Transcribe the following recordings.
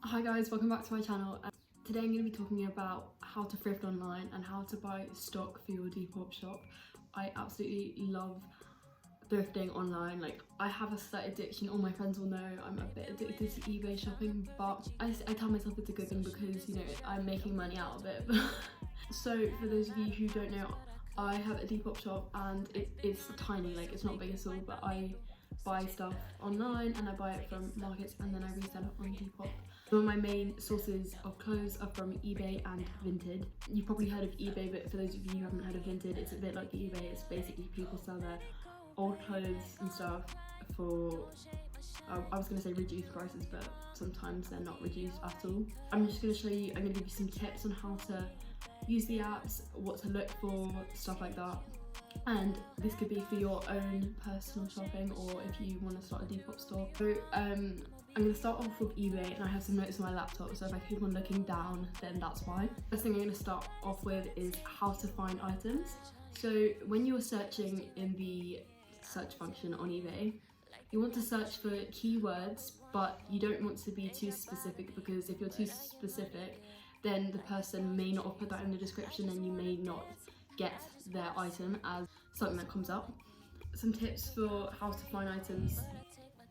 Hi guys, welcome back to my channel. Today I'm going to be talking about how to thrift online and how to buy stock for your Depop shop. I absolutely love thrifting online. Like, I have a slight addiction. All my friends will know I'm a bit addicted to eBay shopping, but I tell myself it's a good thing because, you know, I'm making money out of it. So for those of you who don't know, I have a Depop shop and it's tiny, like it's not big at all, but I buy stuff online and I buy it from markets and then I resell it on Depop. Some of my main sources of clothes are from Ebay and Vinted. You've probably heard of Ebay, but for those of you who haven't heard of Vinted, it's a bit like eBay. It's basically people sell their old clothes and stuff for, I was going to say reduced prices, but sometimes they're not reduced at all. I'm just going to show you, I'm going to give you some tips on how to use the apps, what to look for, stuff like that. And this could be for your own personal shopping or if you want to start a Depop store. So I'm going to start off with eBay, and I have some notes on my laptop, so if I keep on looking down then that's why. First thing I'm going to start off with is how to find items. So when you're searching in the search function on eBay, you want to search for keywords, but you don't want to be too specific, because if you're too specific then the person may not have put that in the description and you may not get their item as something that comes up. Some tips for how to find items: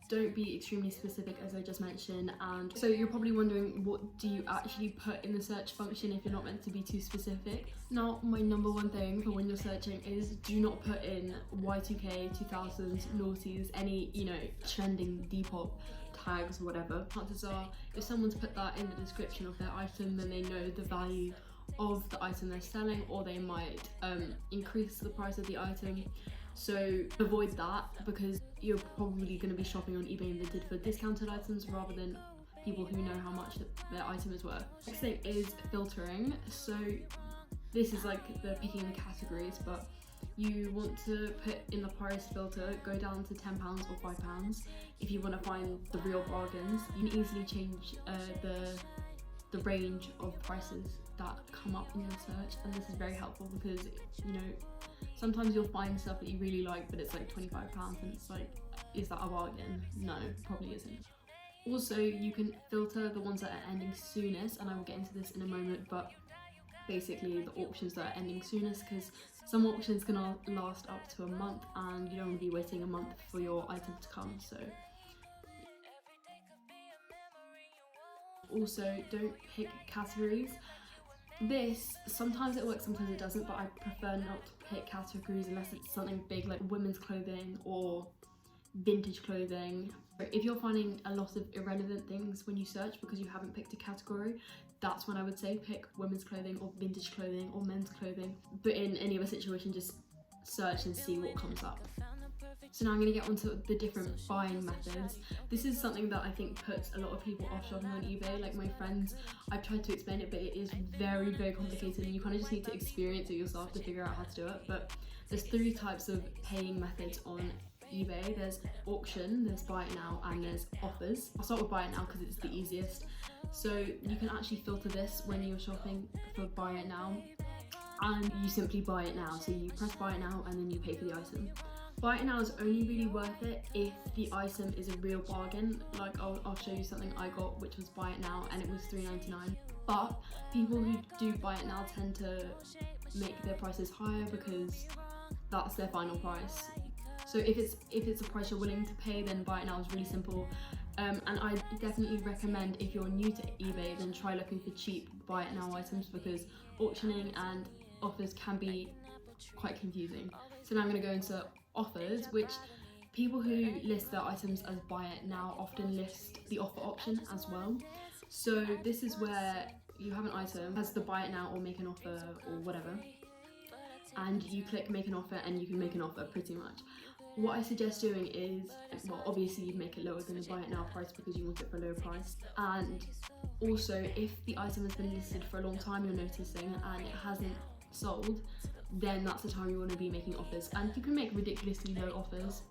don't be extremely specific, as I just mentioned. And so you're probably wondering, what do you actually put in the search function if you're not meant to be too specific? Now, my number one thing for when you're searching is do not put in Y2K, 2000s, noughties, any, you know, trending Depop tags, whatever. Chances are, if someone's put that in the description of their item, then they know the value of the item they're selling, or they might increase the price of the item. So avoid that, because you're probably going to be shopping on eBay and Vinted for discounted items rather than people who know how much their item is worth. Next thing is filtering. So this is like the picking the categories, but you want to put in the price filter, go down to £10 or £5 if you want to find the real bargains. You can easily change the range of prices that come up in your search, and this is very helpful because, you know, sometimes you'll find stuff that you really like but it's like £25 and it's like, is that a bargain? No, probably isn't. Also, you can filter the ones that are ending soonest, and I will get into this in a moment, but basically the auctions that are ending soonest, because some auctions can last up to a month and you don't want to be waiting a month for your item to come. So also, don't pick categories. This, sometimes it works, sometimes it doesn't, but I prefer not to pick categories unless it's something big like women's clothing or vintage clothing. If you're finding a lot of irrelevant things when you search because you haven't picked a category, that's when I would say pick women's clothing or vintage clothing or men's clothing. But in any other situation, just search and see what comes up. So now I'm going to get onto the different buying methods. This is something that I think puts a lot of people off shopping on eBay. Like my friends, I've tried to explain it, but it is very, very complicated and you kind of just need to experience it yourself to figure out how to do it. But there's 3 types of paying methods on eBay. There's auction, there's buy it now, and there's offers. I'll start with buy it now because it's the easiest. So you can actually filter this when you're shopping for buy it now, and you simply buy it now. So you press buy it now and then you pay for the item. Buy it now is only really worth it if the item is a real bargain. Like I'll show you something I got which was buy it now and it was $3.99. But people who do buy it now tend to make their prices higher because that's their final price. So if it's a price you're willing to pay, then buy it now is really simple. And I definitely recommend, if you're new to eBay, then try looking for cheap buy it now items, because auctioning and offers can be quite confusing. So now I'm going to go into offers, which people who list their items as buy it now often list the offer option as well. So this is where you have an item, has the buy it now or make an offer or whatever, and you click make an offer and you can make an offer pretty much. What I suggest doing is, well, obviously you'd make it lower than the buy it now price because you want it for a lower price. And also, if the item has been listed for a long time, you're noticing, and it hasn't sold, then that's the time you want to be making offers. And you can make ridiculously low offers,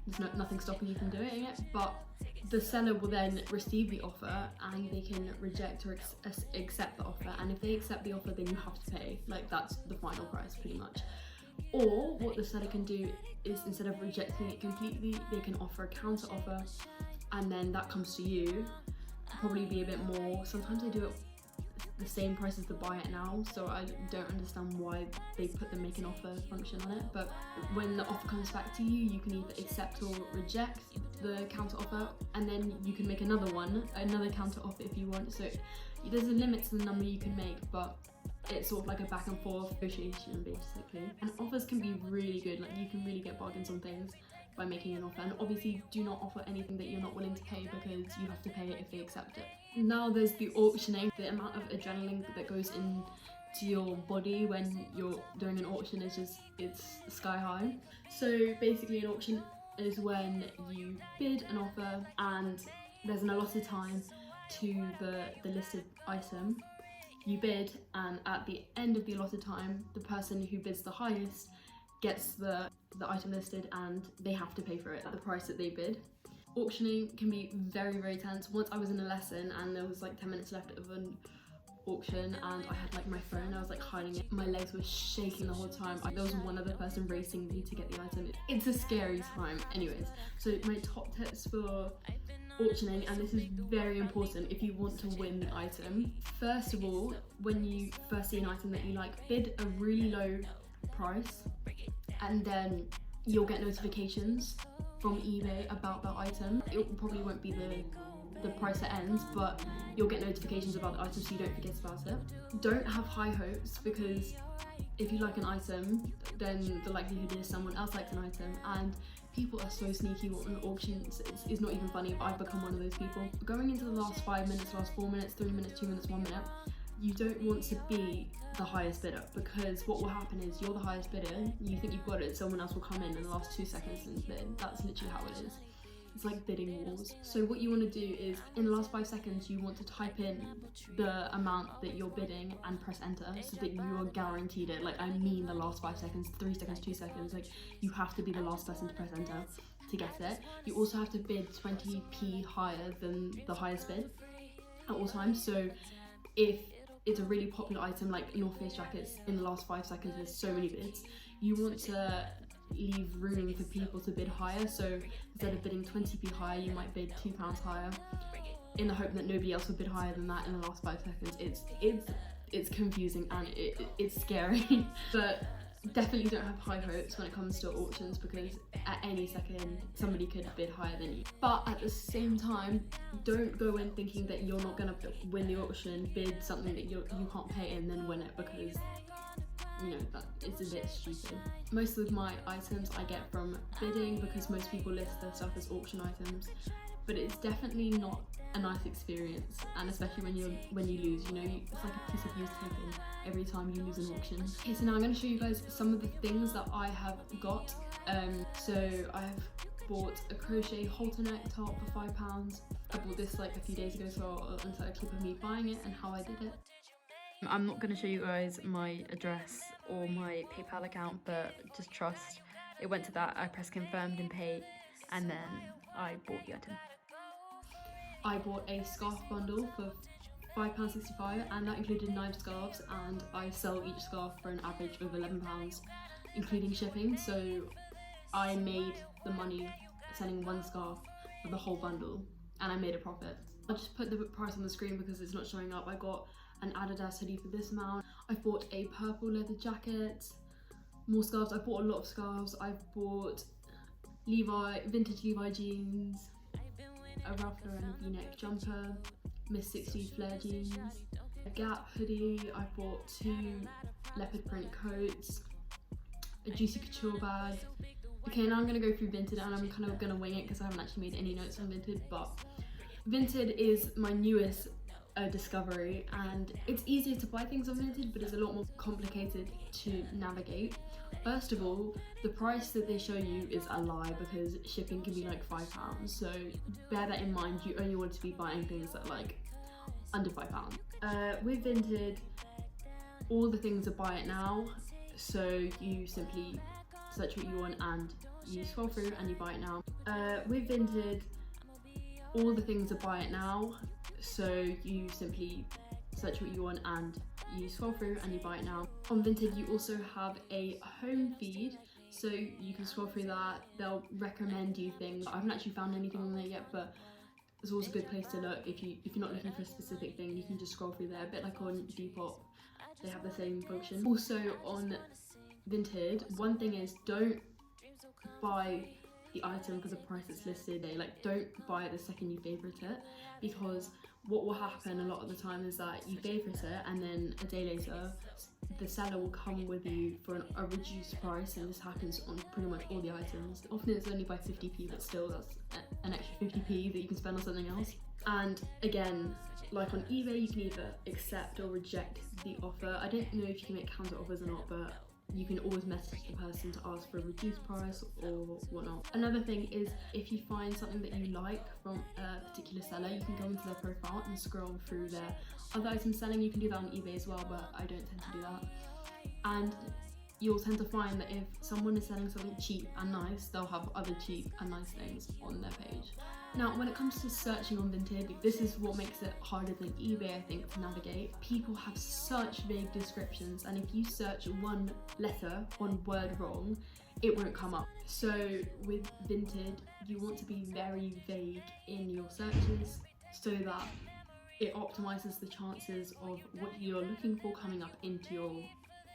there's nothing stopping you from doing it, but the seller will then receive the offer and they can reject or accept the offer, and if they accept the offer then you have to pay. Like, that's the final price pretty much. Or what the seller can do is, instead of rejecting it completely, they can offer a counter offer, and then that comes to you probably be a bit more. Sometimes they do it the same price as the buy it now, so I don't understand why they put the make an offer function on it. But when the offer comes back to you, you can either accept or reject the counter offer, and then you can make another counter offer if you want. So there's a limit to the number you can make, but it's sort of like a back and forth negotiation basically. And offers can be really good, like you can really get bargains on things by making an offer. And obviously do not offer anything that you're not willing to pay, because you have to pay it if they accept it. Now there's the auctioning. The amount of adrenaline that goes into your body when you're doing an auction is it's sky high. So basically an auction is when you bid an offer and there's an allotted time to the listed item. You bid, and at the end of the allotted time, the person who bids the highest gets the item listed, and they have to pay for it at the price that they bid. Auctioning can be very, very tense. Once I was in a lesson and there was like 10 minutes left of an auction, and I had like my phone, I was like hiding it. My legs were shaking the whole time. There was one other person racing me to get the item. It's a scary time. Anyways, so my top tips for auctioning, and this is very important if you want to win the item. First of all, when you first see an item that you like, bid a really low price, and then you'll get notifications from eBay about that item. It probably won't be the price that ends, but you'll get notifications about the item so you don't forget about it. Don't have high hopes, because if you like an item, then the likelihood is someone else likes an item, and people are so sneaky on auctions. It's not even funny, but I've become one of those people. Going into the last 5 minutes, last 4 minutes, 3 minutes, 2 minutes, 1 minute, you don't want to be the highest bidder, because what will happen is you're the highest bidder, you think you've got it, someone else will come in the last 2 seconds and bid. That's literally how it is. It's like bidding wars. So what you want to do is, in the last 5 seconds, you want to type in the amount that you're bidding and press enter, so that you are guaranteed it. Like, I mean the last 5 seconds, 3 seconds, 2 seconds. Like, you have to be the last person to press enter to get it. You also have to bid 20p higher than the highest bid at all times. So if it's a really popular item like North Face jackets, in the last 5 seconds there's so many bids, you want to leave room for people to bid higher. So instead of bidding 20p higher, you might bid £2 higher, in the hope that nobody else will bid higher than that in the last 5 seconds. It's confusing and it's scary. But definitely don't have high hopes when it comes to auctions, because at any second somebody could bid higher than you. But at the same time, don't go in thinking that you're not gonna win the auction, bid something that you can't pay and then win it, because you know that it's a bit stupid. Most of my items I get from bidding, because most people list their stuff as auction items, but it's definitely not a nice experience, and especially when you lose, you know, it's like a piece of used taken every time you lose an auction. Okay, so now I'm going to show you guys some of the things that I have got. So I've bought a crochet halter neck top for £5. I bought this like a few days ago, so I'll insert a clip of me buying it and how I did it. I'm not going to show you guys my address or my PayPal account, but just trust. It went to that, I pressed confirmed and pay, and then I bought the item. I bought a scarf bundle for £5.65, and that included 9 scarves, and I sell each scarf for an average of £11, including shipping. So I made the money selling 1 scarf for the whole bundle, and I made a profit. I'll just put the price on the screen because it's not showing up. I got an Adidas hoodie for this amount. I bought a purple leather jacket, more scarves. I bought a lot of scarves. I've bought vintage Levi jeans, a Ralph Lauren V-neck jumper, Miss 60s flare jeans, a Gap hoodie. I bought 2 leopard print coats, a Juicy Couture bag. Okay, now I'm going to go through Vinted, and I'm kind of going to wing it because I haven't actually made any notes on Vinted, but Vinted is my newest discovery, and it's easier to buy things on Vinted, but it's a lot more complicated to navigate. First of all, the price that they show you is a lie, because shipping can be like £5, so bear that in mind. You only want to be buying things that are like under £5. With Vinted, all the things are buy it now, so you simply search what you want and you scroll through and you buy it now. With Vinted, all the things are buy it now, so you simply search what you want and you scroll through and you buy it now. On Vinted, you also have a home feed, so you can scroll through that. They'll recommend you things. I haven't actually found anything on there yet, but it's always a good place to look. If you're not looking for a specific thing, you can just scroll through there, a bit like on Depop. They have the same function. Also on Vinted, one thing is, don't buy the item for the price it's listed. Don't buy it the second you favorite it, because what will happen a lot of the time is that you favorite it and then a day later the seller will come with you for a reduced price, and this happens on pretty much all the items. Often it's only by 50p, but still that's an extra 50p that you can spend on something else. And again, like on eBay, you can either accept or reject the offer. I don't know if you can make counter offers or not, but you can always message the person to ask for a reduced price or whatnot. Another thing is, if you find something that you like from a particular seller, you can go into their profile and scroll through their other items selling. You can do that on eBay as well, but I don't tend to do that. And you'll tend to find that if someone is selling something cheap and nice, they'll have other cheap and nice things on their page. Now, when it comes to searching on Vinted, this is what makes it harder than eBay, I think, to navigate. People have such vague descriptions, and if you search one letter, one word wrong, it won't come up. So with Vinted, you want to be very vague in your searches so that it optimizes the chances of what you're looking for coming up into your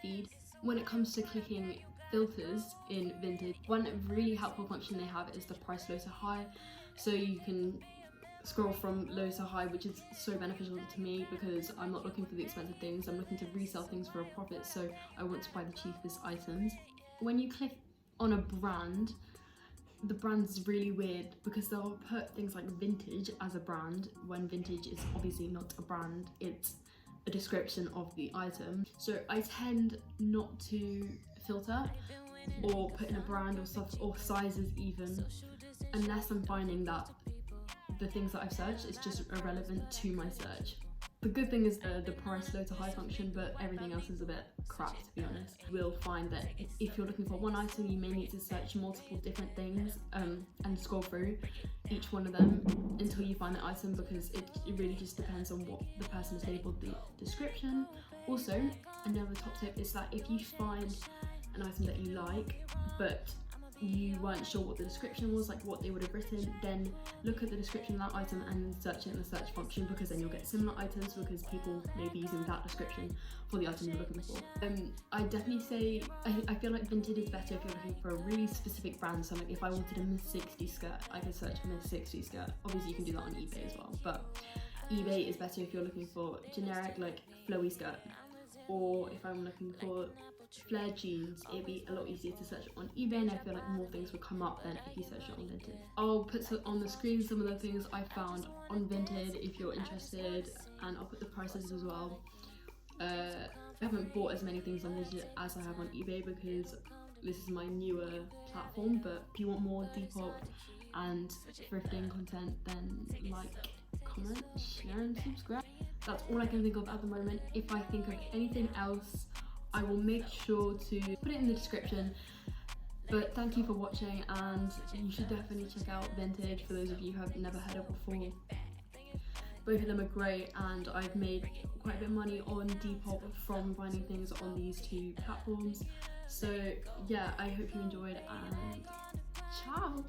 feed. When it comes to clicking filters in Vinted, one really helpful function they have is the price low to high. So you can scroll from low to high, which is so beneficial to me because I'm not looking for the expensive things, I'm looking to resell things for a profit, so I want to buy the cheapest items. When you click on a brand, the brand's really weird because they'll put things like vintage as a brand when vintage is obviously not a brand, it's a description of the item. So I tend not to filter or put in a brand or stuff or sizes even, unless I'm finding that the things that I've searched is just irrelevant to my search. The good thing is the price low to high function, but everything else is a bit crap, to be honest. You will find that if you're looking for one item, you may need to search multiple different things and scroll through each one of them until you find the item, because it really just depends on what the person has labeled the description. Also, another top tip is that if you find an item that you like, but you weren't sure what the description was, like what they would have written, then look at the description of that item and search it in the search function, because then you'll get similar items because people may be using that description for the item you're looking for. I definitely say, I feel like Vinted is better if you're looking for a really specific brand. So like if I wanted a Miss 60 skirt, I could search Miss 60 skirt. Obviously you can do that on eBay as well, but eBay is better if you're looking for generic like flowy skirt, or if I'm looking for flared jeans, it'd be a lot easier to search on eBay, and I feel like more things will come up than if you search it on Vinted. I'll put on the screen some of the things I found on Vinted if you're interested, and I'll put the prices as well. I haven't bought as many things on Vinted as I have on eBay because this is my newer platform, but if you want more Depop and thrifting content, then like, comment, share and subscribe. That's all I can think of at the moment. If I think of anything else, I will make sure to put it in the description. But thank you for watching, and you should definitely check out Vinted for those of you who have never heard of before. Both of them are great, and I've made quite a bit of money on Depop from finding things on these two platforms. So yeah, I hope you enjoyed, and ciao!